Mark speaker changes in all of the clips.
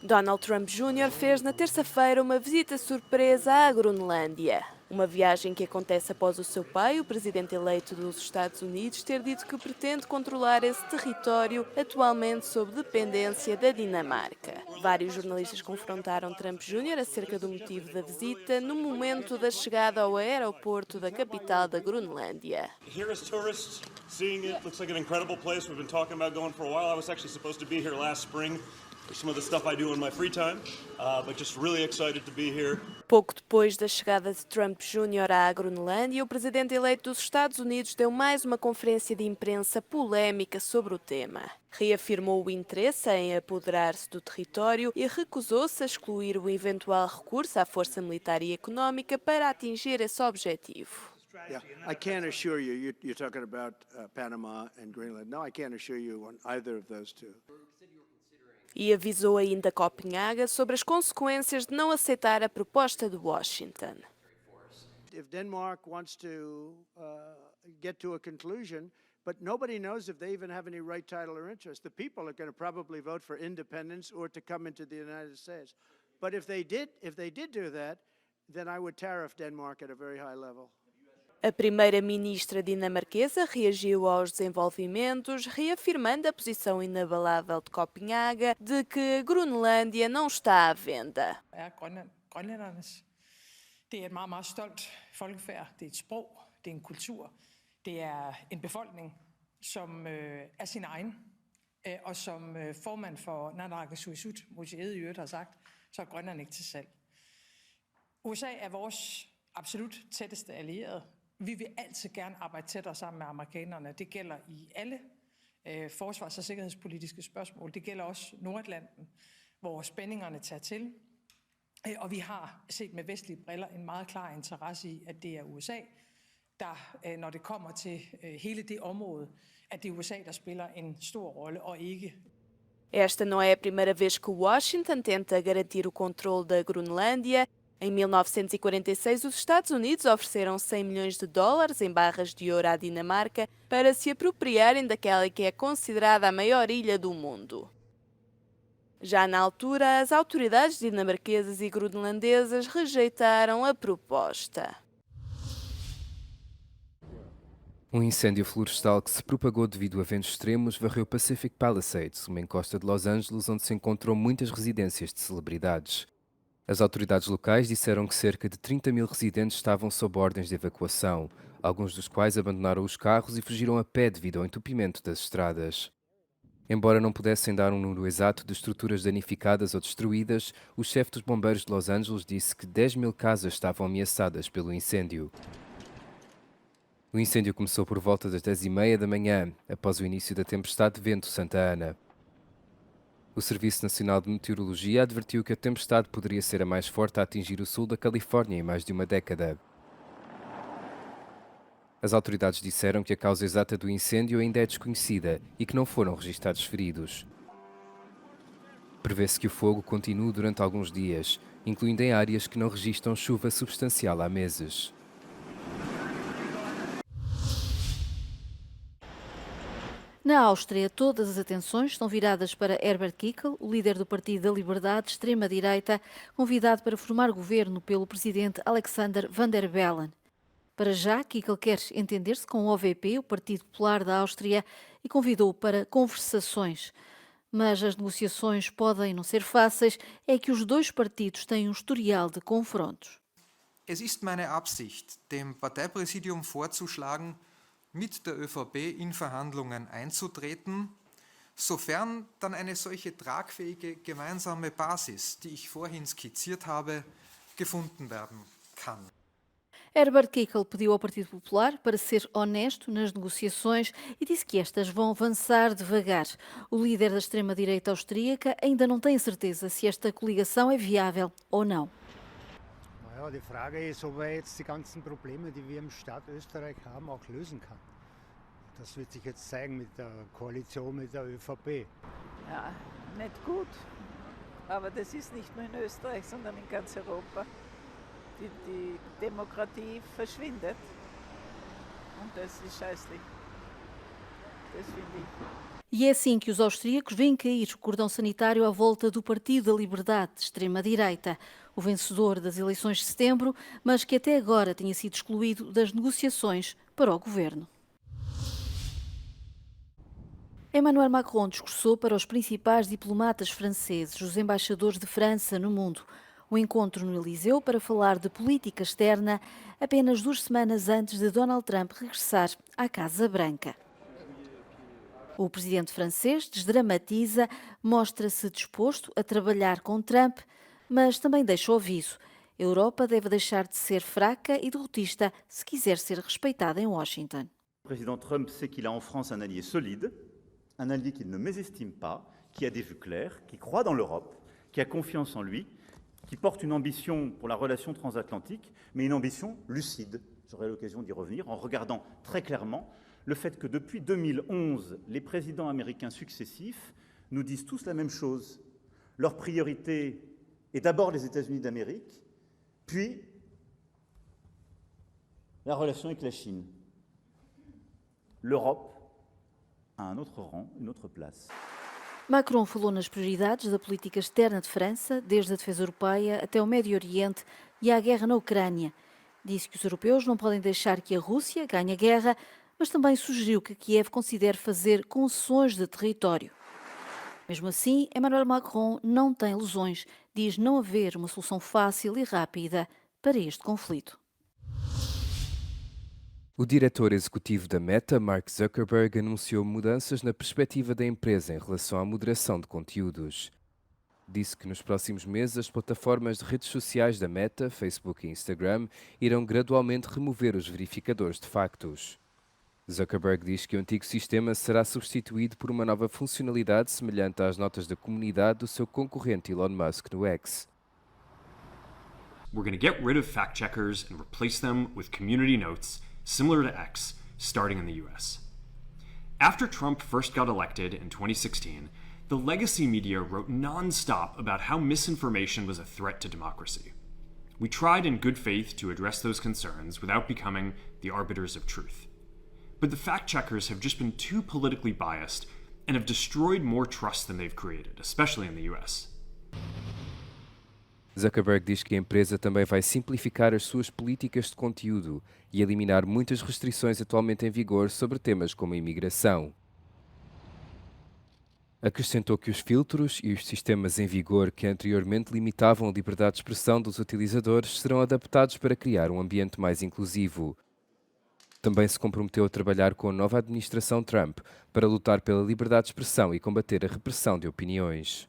Speaker 1: Donald Trump Jr. fez na terça-feira uma visita surpresa à Groenlândia. Uma viagem que acontece após o seu pai, o presidente eleito dos Estados Unidos, ter dito que pretende controlar esse território atualmente sob dependência da Dinamarca. Vários jornalistas confrontaram Trump Jr. acerca do motivo da visita no momento da chegada ao aeroporto da capital da Groenlândia.
Speaker 2: Here as tourists, seeing it looks like an incredible place. We've been talking about going for a while. I was actually supposed to be here last spring. Some of the stuff I do in my free time, but just really excited to be here.
Speaker 1: Pouco depois da chegada de Trump Jr. à Groenlândia, o presidente eleito dos Estados Unidos deu mais uma conferência de imprensa polémica sobre o tema. Reafirmou o interesse em apoderar-se do território e recusou-se a excluir o eventual recurso à força militar e económica para atingir esse objetivo.
Speaker 3: Yeah, I can't assure you, you're talking about Panama and Greenland. No, I can't assure you on either of those two.
Speaker 1: E avisou ainda Copenhaga sobre as consequências de não aceitar a proposta de Washington.
Speaker 3: If Denmark wants to get to a conclusion, but nobody knows if they even have any right, title, or interest. The people are going to probably vote for independence or to come into the United States. But if they did do that, then I would tariff Denmark at a very high level.
Speaker 1: A primeira-ministra dinamarquesa reagiu aos desenvolvimentos, reafirmando a posição inabalável de Copenhaga de que a Groenlândia não está à venda.
Speaker 4: Grønlændernes. Det er et meget, meget stolt folkefærd. Det er et sprog, det er en kultur, det er en befolkning, som er sin egen. Og som formand for Naalakkersuisut, museet i øvrigt har sagt, så er Grønland ikke til salg. USA er vores absolut tætteste allierede. Vi vil altid gerne arbejde tættere sammen med amerikanerne. Det gælder i alle forsvars- og sikkerhedspolitiske spørgsmål. Det gælder også Nordatlanten, hvor spændingerne tager til. Og vi har set med vestlige briller en meget klar interesse i, at det er USA, der, når det kommer til hele det område, at det er USA, der spiller en stor rolle, og ikke.
Speaker 1: Esta não é a primeira vez que Washington tenta garantir o controle da Groenlândia. Em 1946, os Estados Unidos ofereceram 100 milhões de dólares em barras de ouro à Dinamarca para se apropriarem daquela que é considerada a maior ilha do mundo. Já na altura, as autoridades dinamarquesas e groenlandesas rejeitaram a proposta.
Speaker 5: Um incêndio florestal que se propagou devido a ventos extremos varreu Pacific Palisades, uma encosta de Los Angeles onde se encontram muitas residências de celebridades. As autoridades locais disseram que cerca de 30 mil residentes estavam sob ordens de evacuação, alguns dos quais abandonaram os carros e fugiram a pé devido ao entupimento das estradas. Embora não pudessem dar um número exato de estruturas danificadas ou destruídas, o chefe dos bombeiros de Los Angeles disse que 10 mil casas estavam ameaçadas pelo incêndio. O incêndio começou por volta das 10h30 da manhã, após o início da tempestade de vento Santa Ana. O Serviço Nacional de Meteorologia advertiu que a tempestade poderia ser a mais forte a atingir o sul da Califórnia em mais de uma década. As autoridades disseram que a causa exata do incêndio ainda é desconhecida e que não foram registados feridos. Prevê-se que o fogo continue durante alguns dias, incluindo em áreas que não registram chuva substancial há meses.
Speaker 6: Na Áustria, todas as atenções estão viradas para Herbert Kickl, o líder do Partido da Liberdade, de extrema-direita, convidado para formar governo pelo presidente Alexander Van der Bellen. Para já, Kickl quer entender-se com o OVP, o Partido Popular da Áustria, e convidou para conversações. Mas as negociações podem não ser fáceis, é que os dois partidos têm um historial de confrontos.
Speaker 7: Es ist meine Absicht, dem Parteipräsidium vorzuschlagen, mit der ÖVP in Verhandlungen einzutreten, sofern dann eine solche tragfähige gemeinsame Basis, die ich vorhin skizziert habe, gefunden werden kann.
Speaker 6: Herbert Kickl pediu ao Partido Popular para ser honesto nas negociações e disse que estas vão avançar devagar. O líder da extrema-direita austríaca ainda não tem certeza se esta coligação é viável ou não.
Speaker 8: Ja, die Frage ist, ob jetzt die ganzen Probleme, die wir im Staat Österreich haben, auch lösen kann. Das wird sich jetzt zeigen mit der Koalition mit der ÖVP.
Speaker 9: Ja, nicht gut. Aber das ist nicht nur in Österreich, sondern in ganz Europa. Die Demokratie verschwindet. Und das ist scheißlich. Das finde ich.
Speaker 6: E é assim que os austríacos veem cair o cordão sanitário à volta do Partido da Liberdade, de extrema-direita, o vencedor das eleições de setembro, mas que até agora tinha sido excluído das negociações para o governo. Emmanuel Macron discursou para os principais diplomatas franceses, os embaixadores de França no mundo. O encontro no Eliseu para falar de política externa apenas 2 semanas antes de Donald Trump regressar à Casa Branca. O presidente francês desdramatiza, mostra-se disposto a trabalhar com Trump, mas também deixa o aviso. A Europa deve deixar de ser fraca e derrotista se quiser ser respeitada em Washington.
Speaker 10: Le président Trump sait qu'il a en France un allié solide, un allié qu'il ne mésestime pas, qui a des vues claires, qui croit dans l'Europe, qui a confiance en lui, qui porte une ambition pour la relation transatlantique, mais une ambition lucide. J'aurai l'occasion d'y revenir en regardant très clairement le fait que depuis 2011, les présidents américains successifs nous disent tous la même chose. Leur priorité est d'abord les États-Unis d'Amérique, puis la relation avec la Chine. L'Europe a un autre rang, une autre place.
Speaker 6: Macron falou nas prioridades da política externa de França, desde a defesa europeia até o Médio Oriente e à guerra na Ucrânia. Disse que os europeus não podem deixar que a Rússia ganhe a guerra, mas também sugeriu que Kiev considere fazer concessões de território. Mesmo assim, Emmanuel Macron não tem ilusões, diz não haver uma solução fácil e rápida para este conflito.
Speaker 5: O diretor executivo da Meta, Mark Zuckerberg, anunciou mudanças na perspectiva da empresa em relação à moderação de conteúdos. Disse que nos próximos meses as plataformas de redes sociais da Meta, Facebook e Instagram, irão gradualmente remover os verificadores de factos. Zuckerberg diz que o antigo sistema será substituído por uma nova funcionalidade semelhante às notas da comunidade do seu concorrente Elon Musk no X.
Speaker 11: We're going to get rid of fact checkers and replace them with community notes similar to X, starting in the US. After Trump first got elected in 2016, the legacy media wrote non-stop about how misinformation was a threat to democracy. We tried in good faith to address those concerns without becoming the arbiters of truth. But the fact-checkers have just been too politically biased and have destroyed more trust than they've created, especially in the US.
Speaker 5: Zuckerberg diz que a empresa também vai simplificar as suas políticas de conteúdo e eliminar muitas restrições atualmente em vigor sobre temas como a imigração. Acrescentou que os filtros e os sistemas em vigor que anteriormente limitavam a liberdade de expressão dos utilizadores serão adaptados para criar um ambiente mais inclusivo. Também se comprometeu a trabalhar com a nova administração Trump para lutar pela liberdade de expressão e combater a repressão de opiniões.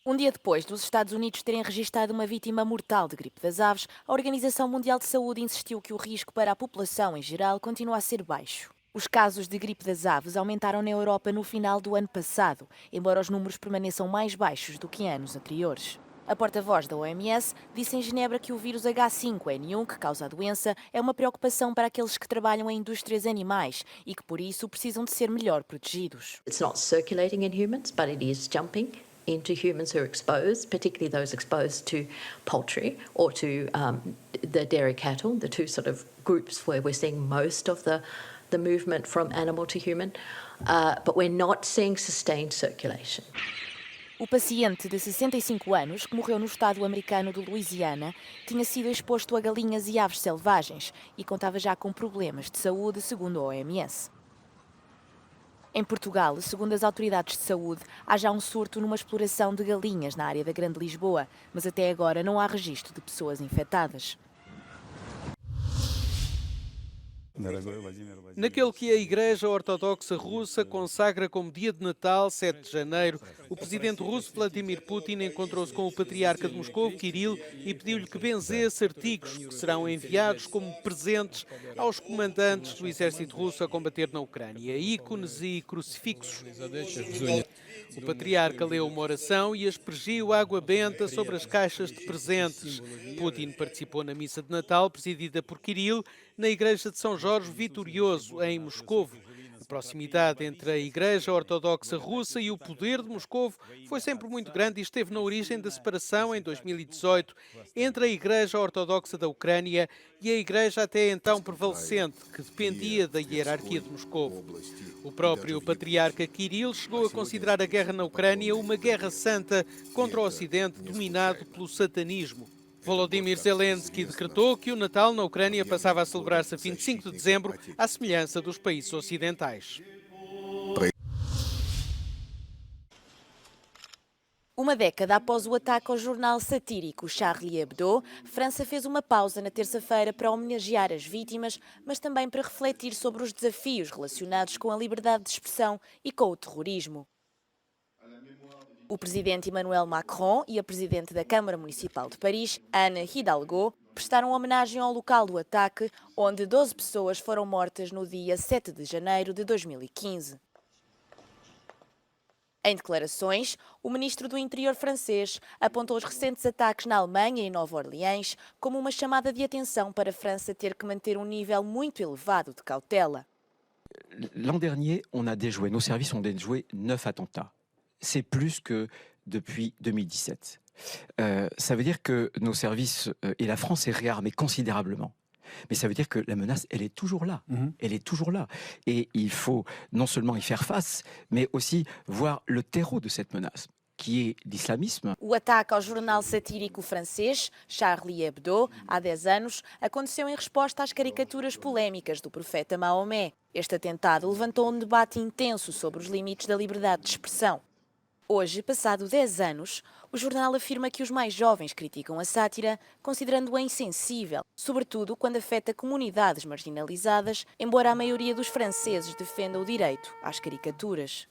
Speaker 12: Um dia depois dos Estados Unidos terem registrado uma vítima mortal de gripe das aves, a Organização Mundial de Saúde insistiu que o risco para a população em geral continua a ser baixo. Os casos de gripe das aves aumentaram na Europa no final do ano passado, embora os números permaneçam mais baixos do que em anos anteriores. A porta-voz da OMS disse em Genebra que o vírus H5N1, que causa a doença, é uma preocupação para aqueles que trabalham em indústrias animais e que, por isso, precisam de ser melhor protegidos.
Speaker 13: It's not circulating in humans, but it is jumping into humans who are exposed, particularly those exposed to poultry or to the dairy cattle, the two sort of groups where we're seeing most of the movement from animal to human, but we're not seeing sustained circulation.
Speaker 12: O paciente de 65 anos, que morreu no estado americano de Louisiana, tinha sido exposto a galinhas e aves selvagens e contava já com problemas de saúde, segundo a OMS. Em Portugal, segundo as autoridades de saúde, há já um surto numa exploração de galinhas na área da Grande Lisboa, mas até agora não há registro de pessoas infectadas.
Speaker 14: Naquele que a Igreja Ortodoxa Russa consagra como dia de Natal, 7 de janeiro, o presidente russo Vladimir Putin encontrou-se com o patriarca de Moscou, Kirill, e pediu-lhe que benzesse artigos que serão enviados como presentes aos comandantes do exército russo a combater na Ucrânia, ícones e crucifixos. O patriarca leu uma oração e aspergiu água benta sobre as caixas de presentes. Putin participou na missa de Natal, presidida por Kirill, na igreja de São Jorge Vitorioso, em Moscovo. A proximidade entre a Igreja Ortodoxa Russa e o poder de Moscovo foi sempre muito grande e esteve na origem da separação em 2018 entre a Igreja Ortodoxa da Ucrânia e a Igreja até então prevalecente, que dependia da hierarquia de Moscovo. O próprio patriarca Kirill chegou a considerar a guerra na Ucrânia uma guerra santa contra o Ocidente dominado pelo satanismo. Volodymyr Zelensky decretou que o Natal na Ucrânia passava a celebrar-se a 25 de dezembro, à semelhança dos países ocidentais.
Speaker 12: Uma década após o ataque ao jornal satírico Charlie Hebdo, França fez uma pausa na terça-feira para homenagear as vítimas, mas também para refletir sobre os desafios relacionados com a liberdade de expressão e com o terrorismo. O presidente Emmanuel Macron e a presidente da Câmara Municipal de Paris, Anne Hidalgo, prestaram homenagem ao local do ataque, onde 12 pessoas foram mortas no dia 7 de janeiro de 2015. Em declarações, o ministro do Interior francês apontou os recentes ataques na Alemanha e Nova Orleans como uma chamada de atenção para a França ter que manter um nível muito elevado de cautela.
Speaker 15: L'an dernier, on a déjoué, nos services ont déjoué 9 attentats. C'est plus que depuis 2017. Ça veut dire que nos services et la France est réarmée considérablement. Mais ça veut dire que la menace, elle est toujours là. Elle est toujours là. Et il faut non seulement y faire face, mais aussi voir le terreau de cette menace, qui est l'islamisme.
Speaker 12: O ataque ao jornal satírico francês, Charlie Hebdo, há 10 anos, aconteceu em resposta às caricaturas polémicas do profeta Maomé. Este atentado levantou um debate intenso sobre os limites da liberdade de expressão. Hoje, passado 10 anos, o jornal afirma que os mais jovens criticam a sátira, considerando-a insensível, sobretudo quando afeta comunidades marginalizadas, embora a maioria dos franceses defenda o direito às caricaturas.